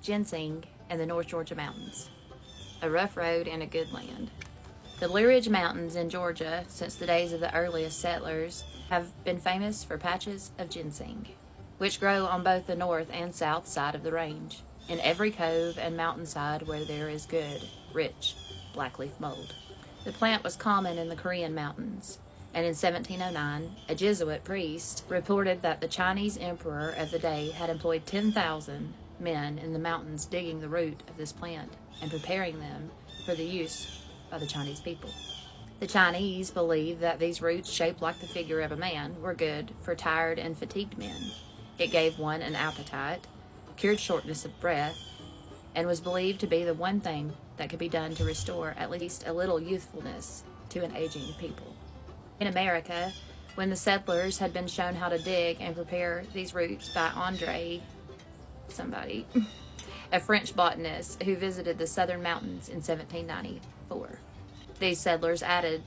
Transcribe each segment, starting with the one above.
ginseng, and the North Georgia mountains. A rough road and a good land. The Blue Ridge Mountains in Georgia, since the days of the earliest settlers, have been famous for patches of ginseng, which grow on both the north and south side of the range, in every cove and mountainside where there is good, rich, blackleaf mold. The plant was common in the Korean mountains, and in 1709, a Jesuit priest reported that the Chinese emperor of the day had employed 10,000 men in the mountains digging the root of this plant and preparing them for the use by the Chinese people. The Chinese believed that these roots, shaped like the figure of a man, were good for tired and fatigued men. It gave one an appetite, cured shortness of breath, and was believed to be the one thing that could be done to restore at least a little youthfulness to an aging people. In America, when the settlers had been shown how to dig and prepare these roots by Andre somebody, a French botanist who visited the southern mountains in 1794. These settlers added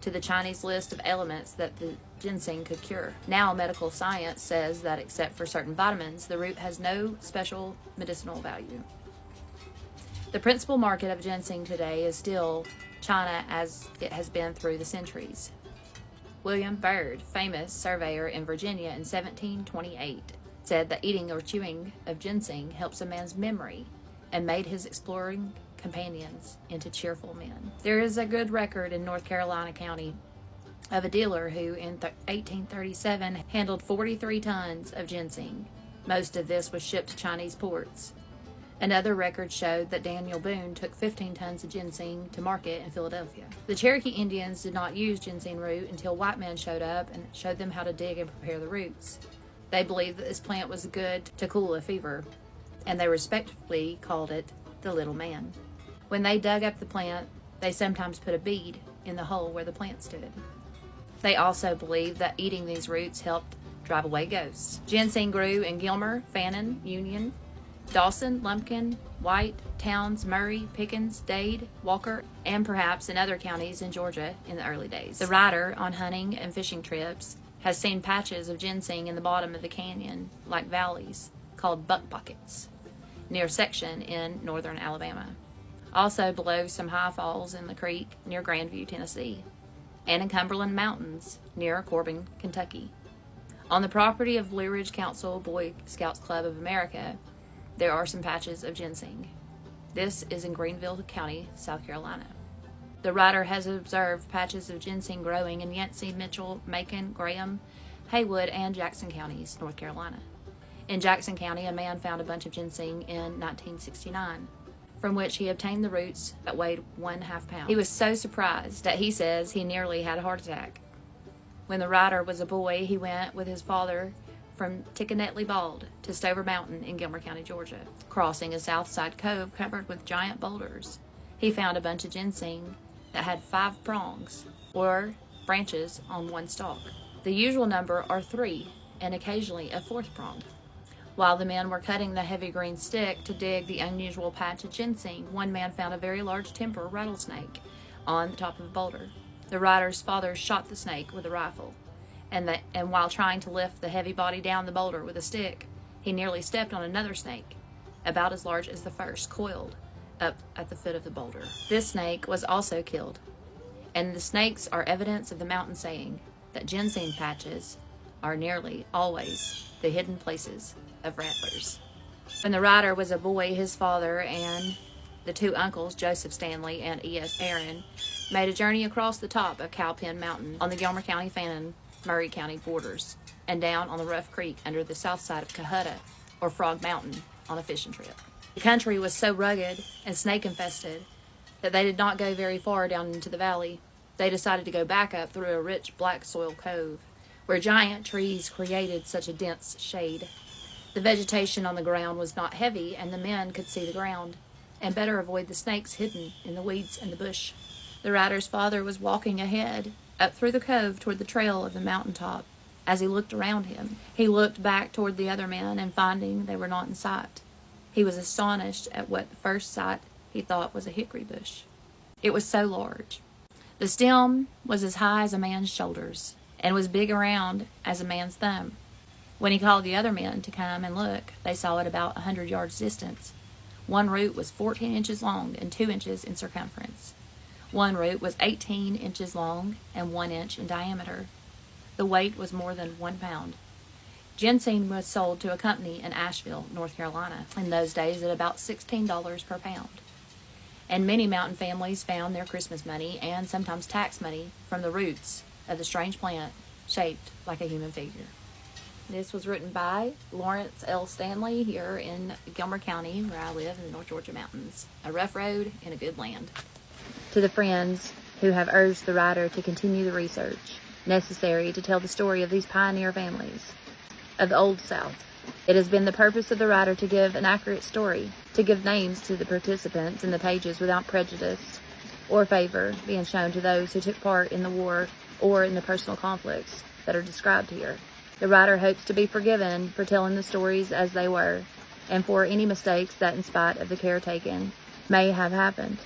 to the Chinese list of elements that the ginseng could cure. Now medical science says that except for certain vitamins, the root has no special medicinal value. The principal market of ginseng today is still China, as it has been through the centuries. William Byrd, famous surveyor in Virginia in 1728, said that eating or chewing of ginseng helps a man's memory and made his exploring companions into cheerful men. There is a good record in North Carolina County of a dealer who in 1837 handled 43 tons of ginseng. Most of this was shipped to Chinese ports. Another record showed that Daniel Boone took 15 tons of ginseng to market in Philadelphia. The Cherokee Indians did not use ginseng root until white men showed up and showed them how to dig and prepare the roots. They believed that this plant was good to cool a fever, and they respectfully called it the little man. When they dug up the plant, they sometimes put a bead in the hole where the plant stood. They also believed that eating these roots helped drive away ghosts. Ginseng grew in Gilmer, Fannin, Union, Dawson, Lumpkin, White, Towns, Murray, Pickens, Dade, Walker, and perhaps in other counties in Georgia in the early days. The writer on hunting and fishing trips has seen patches of ginseng in the bottom of the canyon, like valleys, called buck buckets, near a section in northern Alabama. Also below some high falls in the creek near Grandview, Tennessee, and in Cumberland Mountains near Corbin, Kentucky. On the property of Blue Ridge Council Boy Scouts Club of America, there are some patches of ginseng. This is in Greenville County, South Carolina. The writer has observed patches of ginseng growing in Yancey, Mitchell, Macon, Graham, Haywood, and Jackson counties, North Carolina. In Jackson County, a man found a bunch of ginseng in 1969, from which he obtained the roots that weighed 1/2 pound. He was so surprised that he says he nearly had a heart attack. When the writer was a boy, he went with his father from Tickenetly Bald to Stover Mountain in Gilmer County, Georgia. Crossing a south side cove covered with giant boulders, he found a bunch of ginseng that had 5 prongs, or branches on one stalk. The usual number are 3, and occasionally a 4th prong. While the men were cutting the heavy green stick to dig the unusual patch of ginseng, one man found a very large timber rattlesnake on the top of a boulder. The writer's father shot the snake with a rifle, and while trying to lift the heavy body down the boulder with a stick, he nearly stepped on another snake, about as large as the first, coiled up at the foot of the boulder. This snake was also killed, and the snakes are evidence of the mountain saying that ginseng patches are nearly always the hidden places of rattlers. When the writer was a boy, his father and the 2 uncles, Joseph Stanley and E.S. Aaron, made a journey across the top of Cowpen Mountain on the Gilmer County, Fannin, Murray County borders, and down on the Rough Creek under the south side of Cohutta, or Frog Mountain, on a fishing trip. The country was so rugged and snake-infested that they did not go very far down into the valley. They decided to go back up through a rich black soil cove, where giant trees created such a dense shade. The vegetation on the ground was not heavy, and the men could see the ground, and better avoid the snakes hidden in the weeds and the bush. The writer's father was walking ahead, up through the cove toward the trail of the mountaintop. As he looked around him, he looked back toward the other men, and finding they were not in sight, he was astonished at what at first sight he thought was a hickory bush. It was so large. The stem was as high as a man's shoulders, and was big around as a man's thumb. When he called the other men to come and look, they saw it about 100 yards distance, One route was 14 inches long and 2 inches in circumference. One root was 18 inches long and 1 inch in diameter. The weight was more than 1 pound. Ginseng was sold to a company in Asheville, North Carolina, in those days at about $16 per pound. And many mountain families found their Christmas money and sometimes tax money from the roots of the strange plant shaped like a human figure. This was written by Lawrence L. Stanley here in Gilmer County, where I live in the North Georgia mountains. A rough road in a good land. To the friends who have urged the writer to continue the research necessary to tell the story of these pioneer families of the Old South, it has been the purpose of the writer to give an accurate story, to give names to the participants in the pages without prejudice or favor being shown to those who took part in the war or in the personal conflicts that are described here. The writer hopes to be forgiven for telling the stories as they were, and for any mistakes that, in spite of the care taken, may have happened.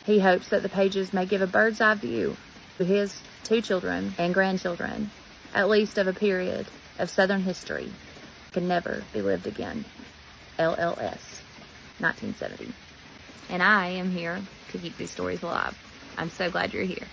He hopes that the pages may give a bird's eye view to his 2 children and grandchildren, at least of a period of Southern history that can never be lived again. LLS, 1970. And I am here to keep these stories alive. I'm so glad you're here.